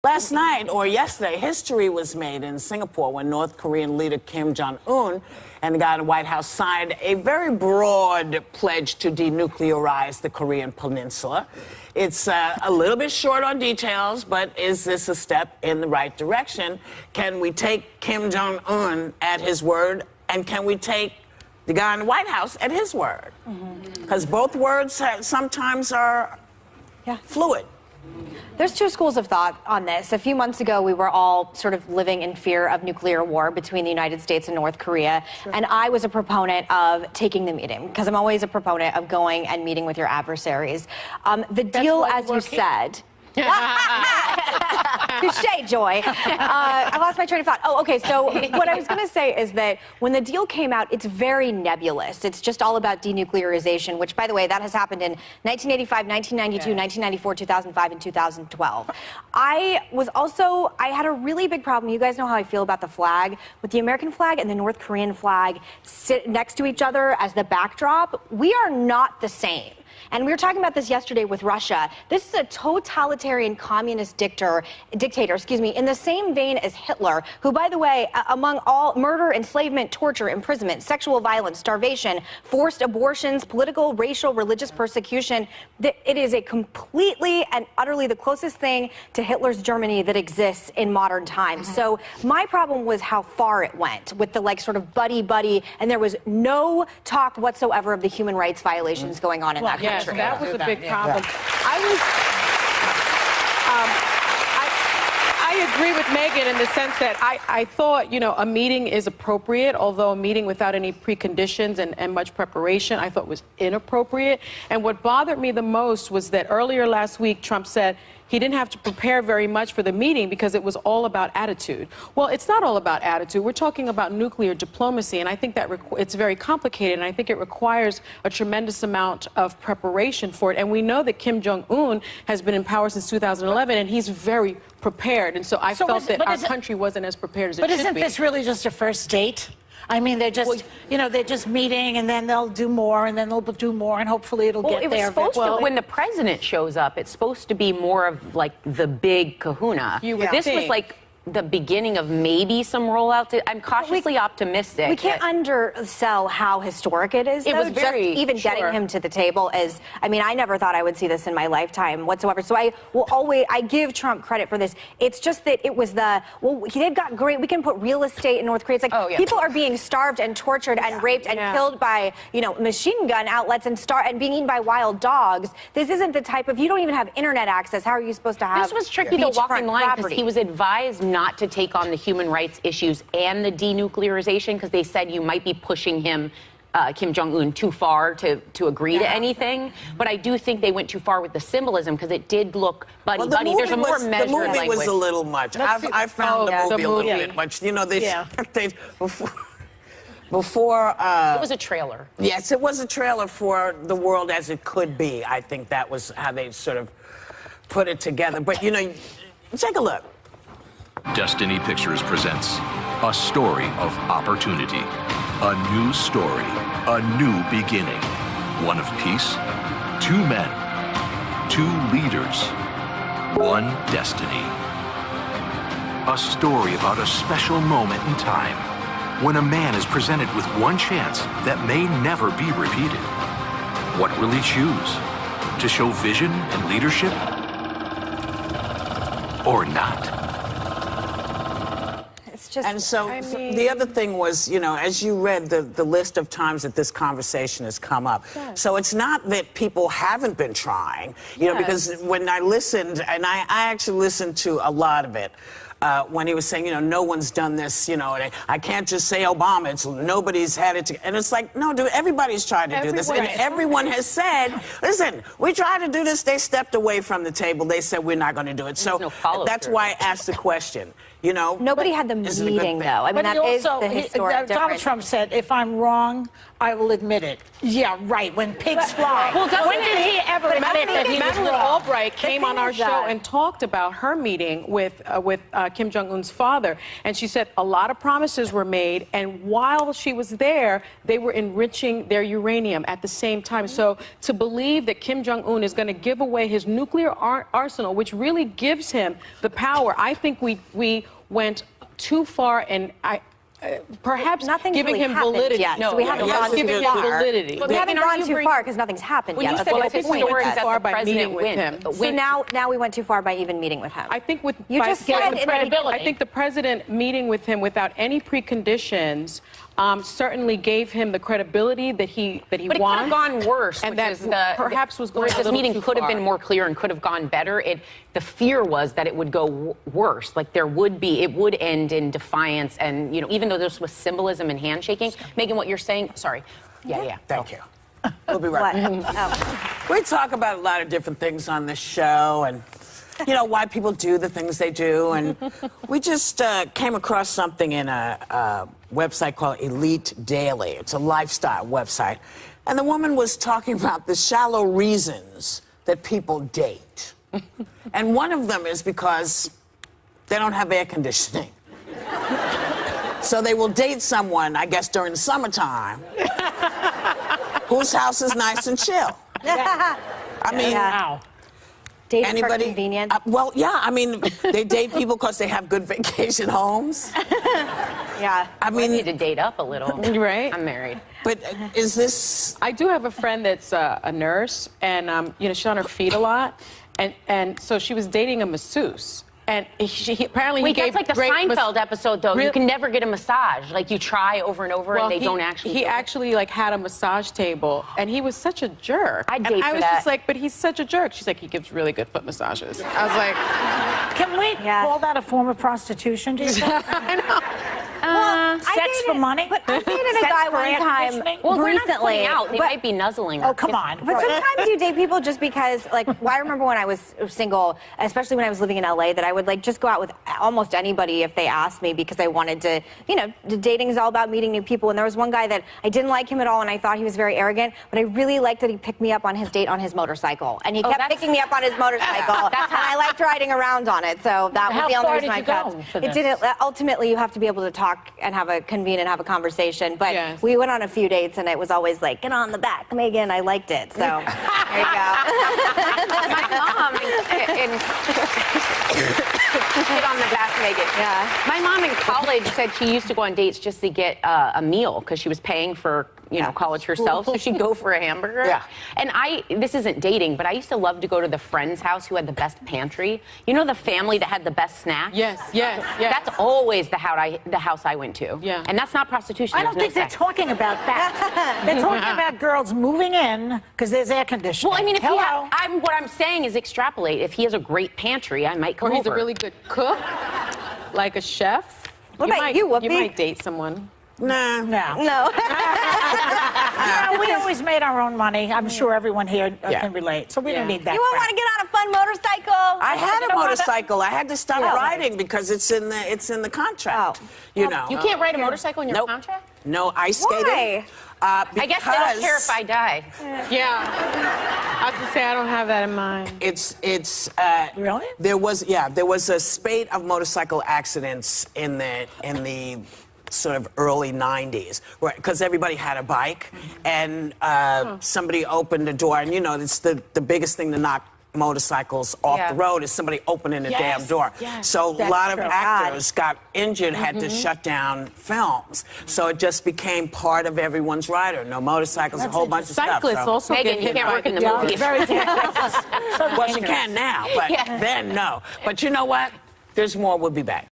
Last night, or yesterday, history was made in Singapore when North Korean leader Kim Jong-un and the guy in the White House signed a very broad pledge to denuclearize the Korean peninsula. It's a little bit short on details, but is this a step in the right direction? Can we take Kim Jong-un at his word, and can we take the guy in the White House at his word? Because both words sometimes are fluid. There's two schools of thought on this. A few months ago, we were all sort of living in fear of nuclear war between the United States and North Korea. Sure. And I was a proponent of taking the meeting, because I'm always a proponent of going and meeting with your adversaries. The deal, as you said... Touché, Joy. I lost my train of thought. Oh, okay. So what I was going to say is that when the deal came out, it's very nebulous. It's just all about denuclearization, which, by the way, that has happened in 1985, 1992, 1994, 2005, and 2012. I had a really big problem. You guys know how I feel about the flag. With the American flag and the North Korean flag sit next to each other as the backdrop, we are not the same. And we were talking about this yesterday with Russia. This is a totalitarian communist dictator, in the same vein as Hitler, who, by the way, among all murder, enslavement, torture, imprisonment, sexual violence, starvation, forced abortions, political, racial, religious persecution, it is a completely and utterly the closest thing to Hitler's Germany that exists in modern times. So my problem was how far it went with the sort of buddy-buddy, and there was no talk whatsoever of the human rights violations going on in that country. Yes, that was a big problem. I agree with Meghan in the sense that I thought, a meeting is appropriate, although a meeting without any preconditions and much preparation I thought was inappropriate. And what bothered me the most was that earlier last week, Trump said he didn't have to prepare very much for the meeting because it was all about attitude. Well, it's not all about attitude. We're talking about nuclear diplomacy, and I think that it's very complicated, and I think it requires a tremendous amount of preparation for it. And we know that Kim Jong-un has been in power since 2011, and he's very prepared. And so I felt that our country wasn't as prepared as it should be. But isn't this really just a first date? I mean, they're just, they're just meeting, and then they'll do more, and then they'll do more, and hopefully it'll get there. When the president shows up, it's supposed to be more of the big kahuna. This was the beginning of maybe some rollout. I'm cautiously optimistic. We can't undersell how historic it is. It was very even getting him to the table is. I mean, I never thought I would see this in my lifetime whatsoever. So I give Trump credit for this. It's just that it was they've got great. We can put real estate in North Korea. It's people are being starved and tortured and raped and killed by machine gun outlets and being eaten by wild dogs. This isn't the type of. You don't even have internet access. How are you supposed to have? This was tricky to walk in line because he was advised not to take on the human rights issues and the denuclearization because they said you might be pushing him, Kim Jong-un, too far to agree to anything. But I do think they went too far with the symbolism because it did look buddy-buddy. There's a more measured language. The movie was a little much. I found the movie a little bit much. Before it was a trailer. Yes, it was a trailer for the world as it could be. I think that was how they sort of put it together. But, take a look. Destiny Pictures presents a story of opportunity, a new story, a new beginning, one of peace, two men, two leaders, one destiny. A story about a special moment in time when a man is presented with one chance that may never be repeated. What will he choose? To show vision and leadership? Or not? And so the other thing was, as you read the list of times that this conversation has come up. Yes. So it's not that people haven't been trying, because when I listened, and I actually listened to a lot of it, when he was saying, no one's done this, I can't just say Obama, nobody's had it and it's like, no, dude, everybody's tried to do this. And everyone has said, listen, we tried to do this, they stepped away from the table, they said we're not going to do it. So that's why I asked the question. You know, Nobody had the isn't a good meeting, thing. though. I mean, But that is also, the historic Donald difference. Trump said, if I'm wrong, I will admit it. Yeah, right, when pigs fly. Well, when did he ever admit that he was Madeleine wrong? Albright came on our show and talked about her meeting with Kim Jong-un's father, and she said a lot of promises were made, and while she was there, they were enriching their uranium at the same time. So to believe that Kim Jong-un is going to give away his nuclear arsenal, which really gives him the power, I think we went too far, and perhaps Nothing's giving really him happened validity. yet, No, so we haven't yes, gone too giving him far. validity. We haven't gone too far because nothing's happened When yet. you That's said what it's my point historic was. that far the by president meeting with win. him. So now we went too far by even meeting with him. I think with You by just getting said credibility. I think the president meeting with him without any preconditions certainly gave him the credibility that he But it wants. could have gone worse, and which that is the perhaps was going whereas a this little meeting too could have far. been more clear and could have gone better. The fear was that it would go worse. Like it would end in defiance, and even though this was symbolism and handshaking, Megan, what you're saying, sorry, yeah. Thank you. We'll be right back. We talk about a lot of different things on this show, and why people do the things they do, and we just came across something in a website called Elite Daily. It's a lifestyle website, and the woman was talking about the shallow reasons that people date. And one of them is because they don't have air conditioning. So they will date someone, I guess, during the summertime, whose house is nice and chill. I mean, Wow. Dating anybody? for convenience. Well, yeah. I mean, they date people because they have good vacation homes. Yeah. I I need mean, to date up a little. Right. I'm married. but is this? I do have a friend that's a nurse, and she's on her feet a lot, and so she was dating a masseuse. And apparently he Wait, gave that's like the great Seinfeld episode, though. Really? You can never get a massage. Like, you try over and over, and they don't actually He do it. actually had a massage table, and he was such a jerk. I'd and date I for was that. just like, but he's such a jerk. She's like, he gives really good foot massages. I was like, Can we call that a form of prostitution, do you think? I know. Sex for money? But I dated a Sex guy for one air time conditioning? Well, they're not recently. putting out. They but- might be nuzzling. Oh, come on. But sometimes you date people just because, I remember when I was single, especially when I was living in LA, that I would just go out with almost anybody if they asked me, because I wanted to, dating is all about meeting new people. And there was one guy that I didn't like him at all, and I thought he was very arrogant, but I really liked that he picked me up on his date on his motorcycle. And he kept picking me up on his motorcycle. And I liked riding around on it, so that was the only reason I kept. It didn't. Ultimately, you have to be able to talk and convene and have a conversation. But Yes. we went on a few dates, and it was always like, get on the back, Megan. I liked it. So there you go. My mom get on the back, Megan. Yeah. My mom in college said she used to go on dates just to get a meal because she was paying for college herself, so she'd go for a hamburger. Yeah. And this isn't dating, but I used to love to go to the friend's house who had the best pantry. The family that had the best snacks. Yes. That's always the house I went to. Yeah. And that's not prostitution. I don't There's think no they're sex. talking about that. They're talking about girls moving in because there's air conditioning. Well, I mean, if Hello? what I'm saying is extrapolate. If he has a great pantry, I might come Or he's over. a really good cook, like a chef. What about you, Whoopi? You might date someone. Nah. No. No. We always made our own money. I'm sure everyone here can relate. So we don't need that. You won't crap. want to get on a fun motorcycle? I had a motorcycle. I had to stop riding because it's in the contract. You can't ride a motorcycle in your Nope. contract? No ice skating. Why? I guess they don't care if I die. Yeah. I was to say, I don't have that in mind. It's Really? There was a spate of motorcycle accidents in the sort of early 90s, because everybody had a bike, and somebody opened the door, and it's the biggest thing to knock motorcycles off the road is somebody opening the damn door. So a lot of actors got injured, had to shut down films. So it just became part of everyone's rider. No motorcycles, a whole bunch of stuff. Cyclists So. also Megan, get you hit can't by work in the the movies. Very dangerous. Well, you can now, but then no. But you know what? There's more. We'll be back.